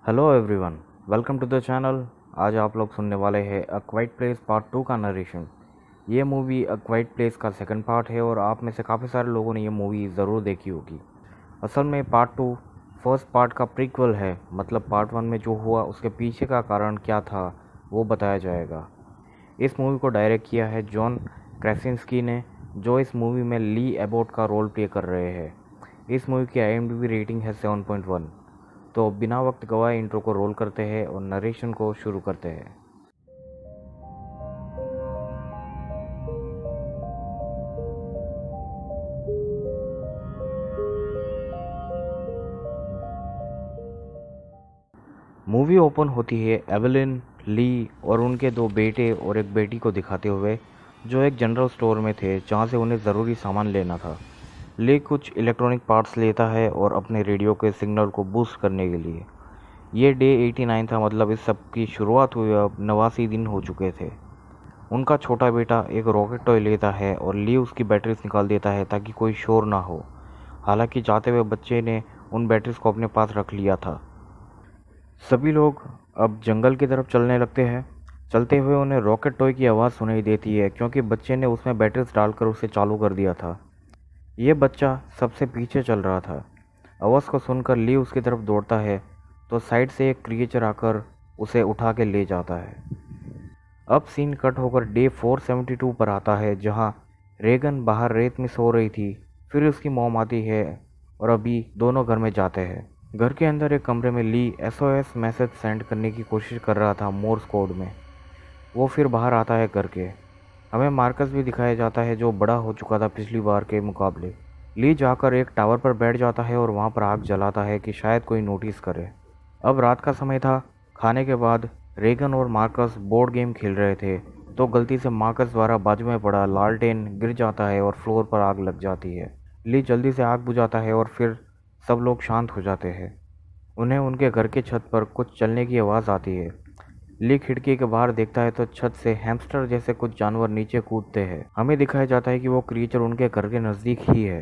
Hello everyone, welcome to the channel. आज आप लोग सुनने वाले हैं अ क्वाइट प्लेस पार्ट 2 का नरेशन। ये मूवी अ क्वाइट प्लेस का सेकंड पार्ट है और आप में से काफ़ी सारे लोगों ने ये मूवी ज़रूर देखी होगी। असल में पार्ट 2 फर्स्ट पार्ट का प्रीक्वल है, मतलब पार्ट 1 में जो हुआ उसके पीछे का कारण क्या था वो बताया जाएगा। इस मूवी को डायरेक्ट किया है जॉन क्रेसिंस्की ने, जो इस मूवी में ली एबोट का रोल प्ले कर रहे हैं। इस मूवी की IMDb रेटिंग है 7.1। तो बिना वक्त गवाए इंट्रो को रोल करते हैं और नरेशन को शुरू करते हैं। मूवी ओपन होती है एवेलिन, ली और उनके दो बेटे और एक बेटी को दिखाते हुए, जो एक जनरल स्टोर में थे जहां से उन्हें ज़रूरी सामान लेना था। ली कुछ इलेक्ट्रॉनिक पार्ट्स लेता है और अपने रेडियो के सिग्नल को बूस्ट करने के लिए। ये डे 89 था, मतलब इस सब की शुरुआत हुए अब 89 दिन हो चुके थे। उनका छोटा बेटा एक रॉकेट टॉय लेता है और ली उसकी बैटरीज निकाल देता है ताकि कोई शोर ना हो। हालांकि जाते हुए बच्चे ने उन बैटरीज को अपने पास रख लिया था। सभी लोग अब जंगल की तरफ चलने लगते हैं। चलते हुए उन्हें रॉकेट टॉय की आवाज़ सुनाई देती है, क्योंकि बच्चे ने उसमें बैटरीज डालकर उसे चालू कर दिया था। ये बच्चा सबसे पीछे चल रहा था। आवाज़ को सुनकर ली उसकी तरफ दौड़ता है तो साइड से एक क्रिएचर आकर उसे उठा के ले जाता है। अब सीन कट होकर डे 472 पर आता है, जहां रेगन बाहर रेत में सो रही थी। फिर उसकी मॉम आती है और अभी दोनों घर में जाते हैं। घर के अंदर एक कमरे में ली SOS मैसेज सेंड करने की कोशिश कर रहा था मोर्स कोड में। वो फिर बाहर आता है करके। हमें मार्कस भी दिखाया जाता है, जो बड़ा हो चुका था पिछली बार के मुकाबले। ली जाकर एक टावर पर बैठ जाता है और वहाँ पर आग जलाता है कि शायद कोई नोटिस करे। अब रात का समय था। खाने के बाद रेगन और मार्कस बोर्ड गेम खेल रहे थे, तो गलती से मार्कस द्वारा बाजू में पड़ा लालटेन गिर जाता है और फ्लोर पर आग लग जाती है। ली जल्दी से आग बुझाता है और फिर सब लोग शांत हो जाते हैं। उन्हें उनके घर के छत पर कुछ चलने की आवाज़ आती है। ली खिड़की के बाहर देखता है तो छत से हैमस्टर जैसे कुछ जानवर नीचे कूदते हैं। हमें दिखाया जाता है कि वो क्रिएचर उनके घर के नज़दीक ही है।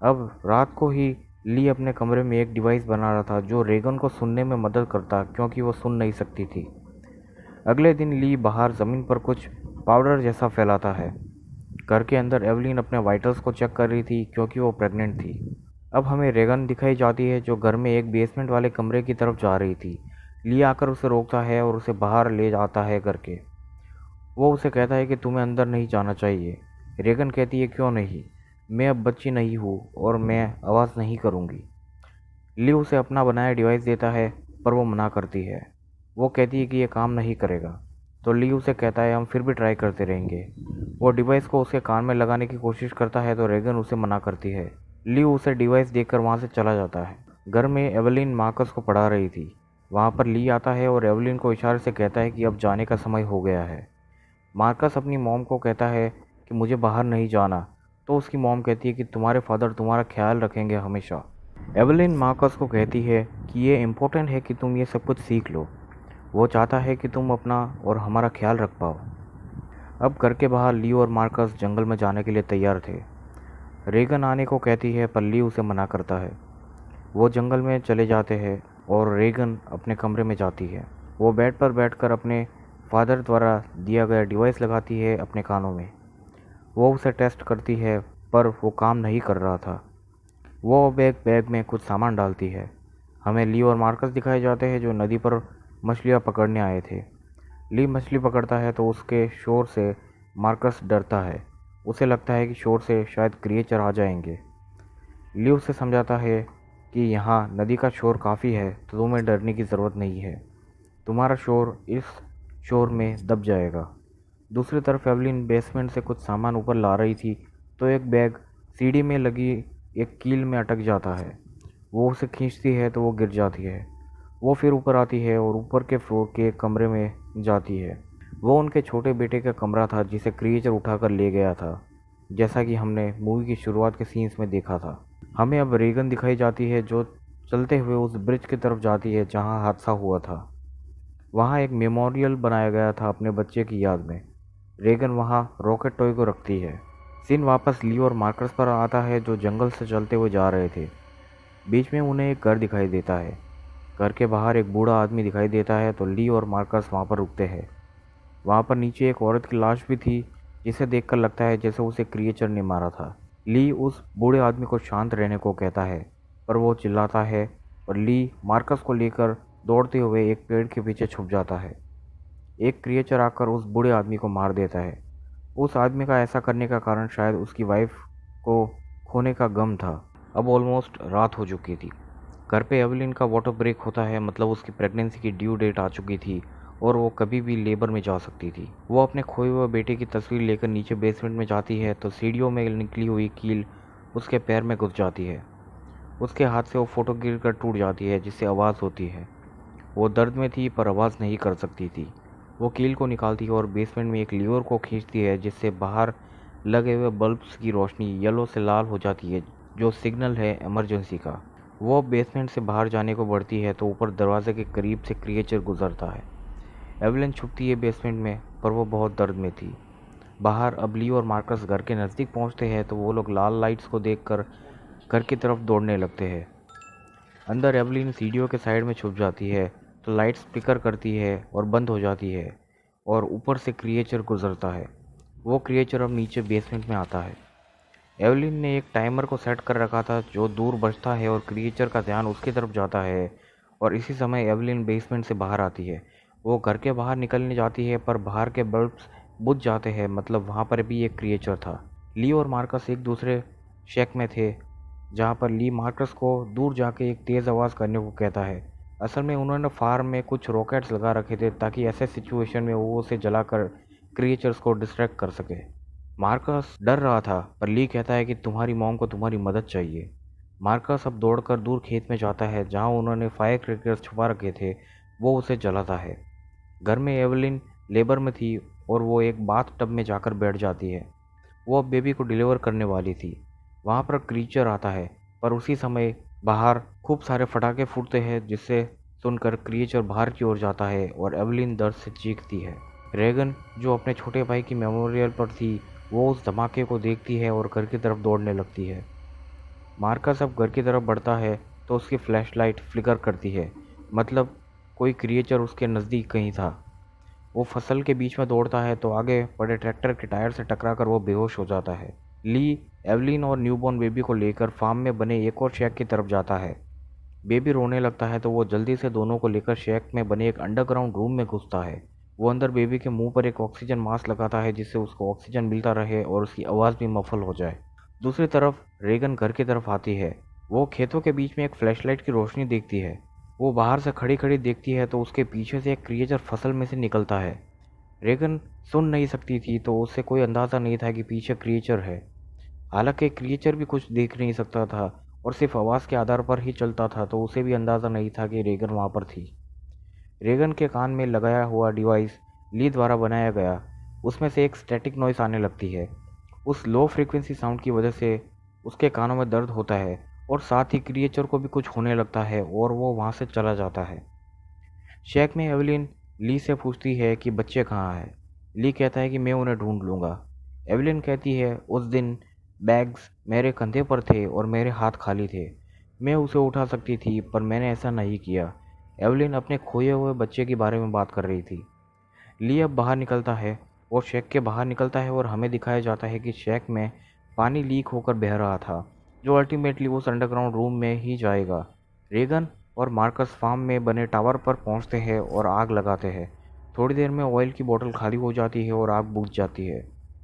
अब रात को ही ली अपने कमरे में एक डिवाइस बना रहा था जो रेगन को सुनने में मदद करता, क्योंकि वो सुन नहीं सकती थी। अगले दिन ली बाहर ज़मीन पर कुछ पाउडर जैसा फैलाता है। घर के अंदर एवलिन अपने वाइटल्स को चेक कर रही थी, क्योंकि वो प्रेग्नेंट थी। अब हमें रेगन दिखाई जाती है, जो घर में एक बेसमेंट वाले कमरे की तरफ जा रही थी। ली आकर उसे रोकता है और उसे बाहर ले जाता है करके। वो उसे कहता है कि तुम्हें अंदर नहीं जाना चाहिए। रेगन कहती है क्यों नहीं, मैं अब बच्ची नहीं हूँ और मैं आवाज़ नहीं करूँगी। ली उसे अपना बनाया डिवाइस देता है, पर वो मना करती है। वो कहती है कि ये काम नहीं करेगा। तो ली उसे कहता है हम फिर भी ट्राई करते रहेंगे। वो डिवाइस को उसके कान में लगाने की कोशिश करता है तो रेगन उसे मना करती है। ली उसे डिवाइस देखकर वहाँ से चला जाता है। घर में एवलिन मार्कस को पढ़ा रही थी। वहाँ पर ली आता है और एवलिन को इशारे से कहता है कि अब जाने का समय हो गया है। मार्कस अपनी मॉम को कहता है कि मुझे बाहर नहीं जाना, तो उसकी मॉम कहती है कि तुम्हारे फादर तुम्हारा ख्याल रखेंगे हमेशा। एवलिन मार्कस को कहती है कि ये इम्पोर्टेंट है कि तुम ये सब कुछ सीख लो। वो चाहता है कि तुम अपना और हमारा ख्याल रख पाओ। अब घर के बाहर ली और मार्कस जंगल में जाने के लिए तैयार थे। रेगन आने को कहती है, पर ली उसे मना करता है। वो जंगल में चले जाते हैं और रेगन अपने कमरे में जाती है। वो बेड पर बैठकर अपने फादर द्वारा दिया गया डिवाइस लगाती है अपने कानों में। वो उसे टेस्ट करती है, पर वो काम नहीं कर रहा था। वो अब एक बैग में कुछ सामान डालती है। हमें ली और मार्कस दिखाए जाते हैं, जो नदी पर मछलियाँ पकड़ने आए थे। ली मछली पकड़ता है तो उसके शोर से मार्कस डरता है। उसे लगता है कि शोर से शायद क्रिएचर आ जाएंगे। ली उसे समझाता है कि यहाँ नदी का शोर काफ़ी है, तो तुम्हें डरने की ज़रूरत नहीं है। तुम्हारा शोर इस शोर में दब जाएगा। दूसरी तरफ एवलिन बेसमेंट से कुछ सामान ऊपर ला रही थी, तो एक बैग सीढ़ी में लगी एक कील में अटक जाता है। वो उसे खींचती है तो वो गिर जाती है। वो फिर ऊपर आती है और ऊपर के फ्लोर के कमरे में जाती है। वो उनके छोटे बेटे का कमरा था जिसे क्रिएचर उठाकर ले गया था, जैसा कि हमने मूवी की शुरुआत के सीन्स में देखा था। हमें अब रेगन दिखाई जाती है, जो चलते हुए उस ब्रिज की तरफ जाती है जहां हादसा हुआ था। वहां एक मेमोरियल बनाया गया था अपने बच्चे की याद में। रेगन वहां रॉकेट टॉय को रखती है। सीन वापस ली और मार्कस पर आता है, जो जंगल से चलते हुए जा रहे थे। बीच में उन्हें एक घर दिखाई देता है। घर के बाहर एक बूढ़ा आदमी दिखाई देता है तो ली और मार्कस वहाँ पर रुकते हैं। वहाँ पर नीचे एक औरत की लाश भी थी, जिसे देखकर लगता है जैसे उसे क्रिएचर ने मारा था। ली उस बूढ़े आदमी को शांत रहने को कहता है, पर वो चिल्लाता है और ली मार्कस को लेकर दौड़ते हुए एक पेड़ के पीछे छुप जाता है। एक क्रिएचर आकर उस बूढ़े आदमी को मार देता है। उस आदमी का ऐसा करने का कारण शायद उसकी वाइफ को खोने का गम था। अब ऑलमोस्ट रात हो चुकी थी। घर पे एवलिन का वाटर ब्रेक होता है, मतलब उसकी प्रेगनेंसी की ड्यू डेट आ चुकी थी और वो कभी भी लेबर में जा सकती थी। वो अपने खोए हुए बेटे की तस्वीर लेकर नीचे बेसमेंट में जाती है तो सीढ़ियों में निकली हुई कील उसके पैर में घुस जाती है। उसके हाथ से वो फोटो गिर कर टूट जाती है, जिससे आवाज़ होती है। वो दर्द में थी पर आवाज़ नहीं कर सकती थी। वो कील को निकालती है और बेसमेंट में एक लीवर को खींचती है, जिससे बाहर लगे हुए बल्ब्स की रोशनी येलो से लाल हो जाती है, जो सिग्नल है इमरजेंसी का। वो बेसमेंट से बाहर जाने को बढ़ती है तो ऊपर दरवाजे के करीब से क्रिएचर गुजरता है। एवलिन छुपती है बेसमेंट में, पर वो बहुत दर्द में थी। बाहर अब ली और मार्कस घर के नज़दीक पहुंचते हैं तो वो लोग लाल लाइट्स को देखकर घर की तरफ दौड़ने लगते हैं। अंदर एवलिन सीढ़ियों के साइड में छुप जाती है तो लाइट्स फ्लिकर करती है और बंद हो जाती है और ऊपर से क्रिएचर गुजरता है। वो क्रिएचर अब नीचे बेसमेंट में आता है। एवलिन ने एक टाइमर को सेट कर रखा था जो दूर बजता है और क्रिएचर का ध्यान उसकी तरफ जाता है, और इसी समय एवलिन बेसमेंट से बाहर आती है। वो घर के बाहर निकलने जाती है पर बाहर के बल्ब्स बुझ जाते हैं, मतलब वहाँ पर भी एक क्रिएचर था। ली और मार्कस एक दूसरे शेक में थे, जहाँ पर ली मार्कस को दूर जाके एक तेज़ आवाज़ करने को कहता है। असल में उन्होंने फार्म में कुछ रॉकेट्स लगा रखे थे ताकि ऐसे सिचुएशन में वो उसे जलाकर क्रिएचर्स को डिस्ट्रैक्ट कर सके। मार्कस डर रहा था पर ली कहता है कि तुम्हारी मॉम को तुम्हारी मदद चाहिए। मार्कस अब दौड़कर दूर खेत में जाता है जहाँ उन्होंने फायर क्रैकर्स छुपा रखे थे। वो उसे जलाता है। घर में एवलिन लेबर में थी और वो एक बाथ टब में जाकर बैठ जाती है। वो अब बेबी को डिलीवर करने वाली थी। वहाँ पर क्रीचर आता है, पर उसी समय बाहर खूब सारे फटाके फूटते हैं, जिससे सुनकर क्रीचर बाहर की ओर जाता है और एवलिन दर्द से चीखती है। रेगन, जो अपने छोटे भाई की मेमोरियल पर थी, वो उस धमाके को देखती है और घर की तरफ दौड़ने लगती है। मार्कस अब घर की तरफ बढ़ता है तो उसकी फ्लैशलाइट फ्लिकर करती है, मतलब कोई क्रिएचर उसके नज़दीक कहीं था। वो फसल के बीच में दौड़ता है तो आगे पड़े ट्रैक्टर के टायर से टकराकर वो बेहोश हो जाता है। ली एवलिन और न्यूबॉर्न बेबी को लेकर फार्म में बने एक और शेक की तरफ जाता है। बेबी रोने लगता है तो वो जल्दी से दोनों को लेकर शेक में बने एक अंडरग्राउंड रूम में घुसता है। वो अंदर बेबी के मुंह पर एक ऑक्सीजन मास्क लगाता है, जिससे उसको ऑक्सीजन मिलता रहे और उसकी आवाज़ भी मफल हो जाए। दूसरी तरफ रेगन घर की तरफ आती है। वो खेतों के बीच में एक फ्लैशलाइट की रोशनी देखती है। वो बाहर से खड़ी खड़ी देखती है तो उसके पीछे से एक क्रिएचर फसल में से निकलता है। रेगन सुन नहीं सकती थी तो उसे कोई अंदाज़ा नहीं था कि पीछे क्रिएचर है। हालांकि क्रिएचर भी कुछ देख नहीं सकता था और सिर्फ आवाज़ के आधार पर ही चलता था, तो उसे भी अंदाज़ा नहीं था कि रेगन वहाँ पर थी। रेगन के कान में लगाया हुआ डिवाइस ली द्वारा बनाया गया, उसमें से एक स्टैटिक नॉइस आने लगती है। उस लो फ्रीक्वेंसी साउंड की वजह से उसके कानों में दर्द होता है और साथ ही क्रिएचर को भी कुछ होने लगता है और वो वहाँ से चला जाता है। शेक में एवलिन ली से पूछती है कि बच्चे कहाँ हैं। ली कहता है कि मैं उन्हें ढूंढ लूँगा। एवलिन कहती है उस दिन बैग्स मेरे कंधे पर थे और मेरे हाथ खाली थे। मैं उसे उठा सकती थी पर मैंने ऐसा नहीं किया। एवलिन अपने खोए हुए बच्चे के बारे में बात कर रही थी। ली अब बाहर निकलता है और शेक के बाहर निकलता है और हमें दिखाया जाता है कि शेक में पानी लीक होकर बह रहा था, जो अल्टीमेटली उस अंडरग्राउंड रूम में ही जाएगा। रेगन और मार्कस फार्म में बने टावर पर पहुंचते हैं और आग लगाते हैं। थोड़ी देर में ऑयल की बोतल खाली हो जाती है और आग बुझ जाती है।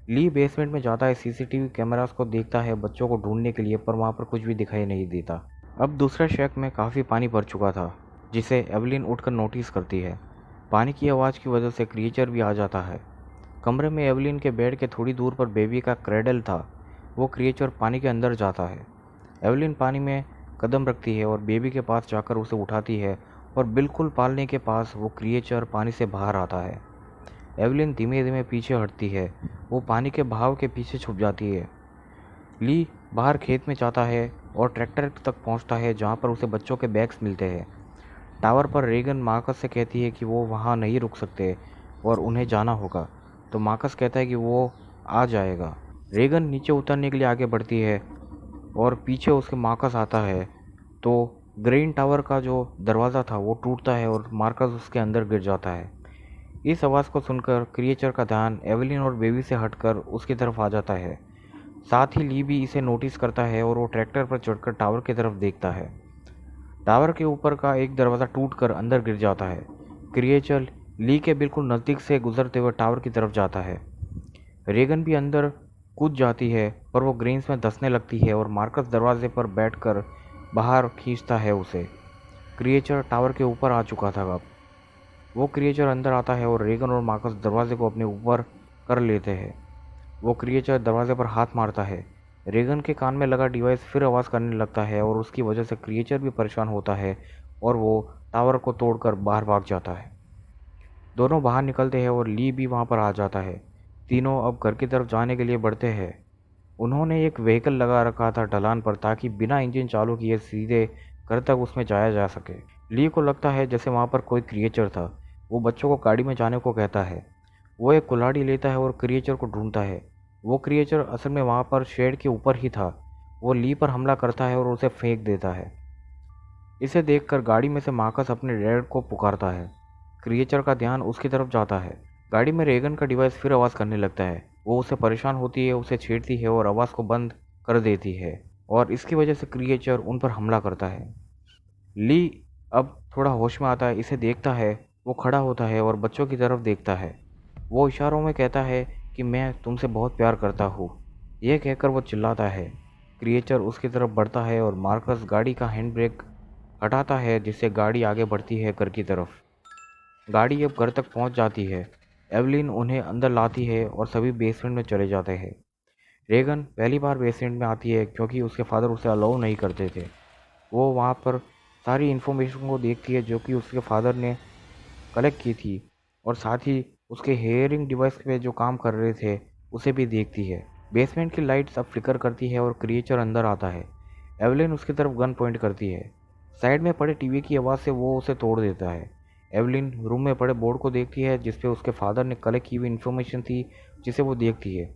ली बेसमेंट में जाता है, सीसीटीवी कैमरास को देखता है बच्चों को ढूंढने के लिए, पर वहाँ पर कुछ भी दिखाई नहीं देता। अब दूसरे शेक में काफ़ी पानी भर चुका था, जिसे एवलिन उठकर नोटिस करती है। पानी की आवाज़ की वजह से क्रिएचर भी आ जाता है। कमरे में एवलिन के बेड के थोड़ी दूर पर बेबी का क्रेडल था। वो क्रिएचर पानी के अंदर जाता है। एवलिन पानी में कदम रखती है और बेबी के पास जाकर उसे उठाती है और बिल्कुल पालने के पास वो क्रिएचर पानी से बाहर आता है। एवलिन धीमे धीमे पीछे हटती है। वो पानी के बहाव के पीछे छुप जाती है। ली बाहर खेत में जाता है और ट्रैक्टर तक पहुंचता है जहां पर उसे बच्चों के बैग्स मिलते हैं। टावर पर रेगन मार्कस से कहती है कि वो वहाँ नहीं रुक सकते और उन्हें जाना होगा, तो मार्कस कहता है कि वो आ जाएगा। रेगन नीचे उतरने के लिए आगे बढ़ती है और पीछे उसके मार्कस आता है, तो ग्रीन टावर का जो दरवाज़ा था वो टूटता है और मार्कस उसके अंदर गिर जाता है। इस आवाज़ को सुनकर क्रिएचर का ध्यान एवेलिन और बेबी से हटकर उसकी तरफ आ जाता है। साथ ही ली भी इसे नोटिस करता है और वो ट्रैक्टर पर चढ़कर टावर की तरफ देखता है। टावर के ऊपर का एक दरवाज़ा टूटकर अंदर गिर जाता है। क्रिएचर ली के बिल्कुल नज़दीक से गुजरते हुए टावर की तरफ जाता है। रेगन भी अंदर कूद जाती है पर वो ग्रेन्स में धंसने लगती है और मार्कस दरवाजे पर बैठकर बाहर खींचता है उसे। क्रिएचर टावर के ऊपर आ चुका था अब। वो क्रिएचर अंदर आता है और रेगन और मार्कस दरवाजे को अपने ऊपर कर लेते हैं। वो क्रिएचर दरवाजे पर हाथ मारता है। रेगन के कान में लगा डिवाइस फिर आवाज़ करने लगता है और उसकी वजह से क्रिएचर भी परेशान होता है और वो टावर को तोड़कर बाहर भाग जाता है। दोनों बाहर निकलते हैं और ली भी वहाँ पर आ जाता है। तीनों अब घर की तरफ जाने के लिए बढ़ते हैं। उन्होंने एक व्हीकल लगा रखा था ढलान पर ताकि बिना इंजन चालू किए सीधे घर तक उसमें जाया जा सके। ली को लगता है जैसे वहाँ पर कोई क्रिएचर था। वो बच्चों को गाड़ी में जाने को कहता है। वो एक कुल्हाड़ी लेता है और क्रिएचर को ढूंढता है। वो क्रिएचर असल में वहाँ पर शेड के ऊपर ही था। वो ली पर हमला करता है और उसे फेंक देता है। इसे देखकर गाड़ी में से मार्कस अपने डैड को पुकारता है। क्रिएचर का ध्यान उसकी तरफ जाता है। गाड़ी में रेगन का डिवाइस फिर आवाज़ करने लगता है। वो उससे परेशान होती है, उसे छेड़ती है और आवाज़ को बंद कर देती है और इसकी वजह से क्रिएचर उन पर हमला करता है। ली अब थोड़ा होश में आता है, इसे देखता है। वो खड़ा होता है और बच्चों की तरफ देखता है। वो इशारों में कहता है कि मैं तुमसे बहुत प्यार करता हूँ। यह कहकर वो चिल्लाता है। क्रिएचर उसकी तरफ बढ़ता है और मार्कस गाड़ी का हैंड ब्रेक हटाता है जिससे गाड़ी आगे बढ़ती है घर की तरफ। गाड़ी अब घर तक पहुंच जाती है। एवलिन उन्हें अंदर लाती है और सभी बेसमेंट में चले जाते हैं। रेगन पहली बार बेसमेंट में आती है क्योंकि उसके फादर उसे अलाउ नहीं करते थे। वो वहाँ पर सारी इन्फॉर्मेशन को देखती है जो कि उसके फादर ने कलेक्ट की थी और साथ ही उसके हेयरिंग डिवाइस पे जो काम कर रहे थे उसे भी देखती है। बेसमेंट की लाइट्स अब फ्लिकर करती है और क्रिएचर अंदर आता है। एवलिन उसकी तरफ गन पॉइंट करती है। साइड में पड़े टीवी की आवाज़ से वो उसे तोड़ देता है। एवलिन रूम में पड़े बोर्ड को देखती है जिसपे उसके फादर ने कलेक्ट की हुई इन्फॉर्मेशन थी जिसे वो देखती है।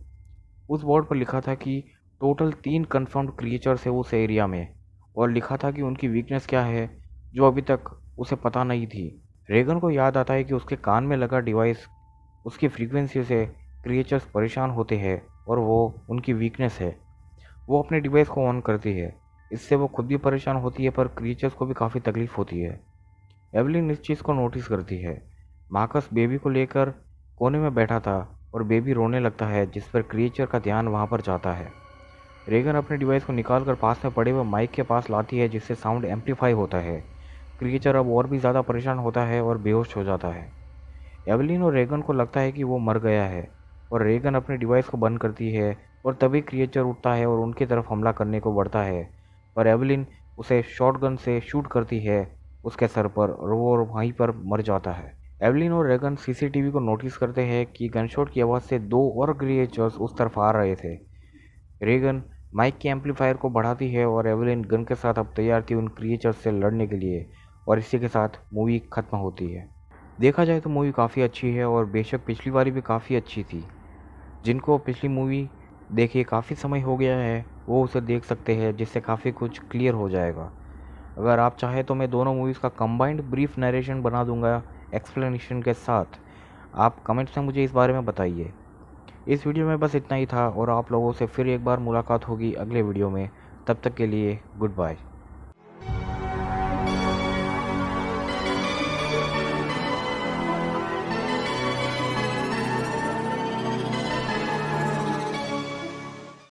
उस बोर्ड पर लिखा था कि टोटल 3 कन्फर्म्ड क्रिएचर्स है उस एरिया में और लिखा था कि उनकी वीकनेस क्या है जो अभी तक उसे पता नहीं थी। रेगन को याद आता है कि उसके कान में लगा डिवाइस उसकी फ्रीक्वेंसी से क्रिएचर्स परेशान होते हैं और वो उनकी वीकनेस है। वो अपने डिवाइस को ऑन करती है। इससे वो खुद भी परेशान होती है पर क्रिएचर्स को भी काफ़ी तकलीफ होती है। एवलिन इस चीज़ को नोटिस करती है। मार्कस बेबी को लेकर कोने में बैठा था और बेबी रोने लगता है जिस पर क्रिएचर का ध्यान वहाँ पर जाता है। रेगन अपने डिवाइस को निकालकर पास में पड़े हुए माइक के पास लाती है जिससे साउंड एम्पलीफाई होता है। क्रिएचर अब और भी ज़्यादा परेशान होता है और बेहोश हो जाता है। एवलिन और रेगन को लगता है कि वो मर गया है और रेगन अपने डिवाइस को बंद करती है और तभी क्रिएचर उठता है और उनकी तरफ हमला करने को बढ़ता है पर एवलिन उसे शॉटगन से शूट करती है उसके सर पर और वो वहीं पर मर जाता है। एवलिन और रेगन सीसीटीवी को नोटिस करते हैं कि गनशॉट की आवाज़ से 2 और क्रिएचर्स उस तरफ आ रहे थे। रेगन माइक के एम्पलीफायर को बढ़ाती है और एवलिन गन के साथ अब तैयार थी उन क्रिएचर्स से लड़ने के लिए और इसी के साथ मूवी ख़त्म होती है। देखा जाए तो मूवी काफ़ी अच्छी है और बेशक पिछली वाली भी काफ़ी अच्छी थी। जिनको पिछली मूवी देखे काफ़ी समय हो गया है वो उसे देख सकते हैं जिससे काफ़ी कुछ क्लियर हो जाएगा। अगर आप चाहें तो मैं दोनों मूवीज़ का कंबाइंड ब्रीफ नरेशन बना दूंगा एक्सप्लेनेशन के साथ। आप कमेंट्स में मुझे इस बारे में बताइए। इस वीडियो में बस इतना ही था और आप लोगों से फिर एक बार मुलाकात होगी अगले वीडियो में। तब तक के लिए गुड बाय।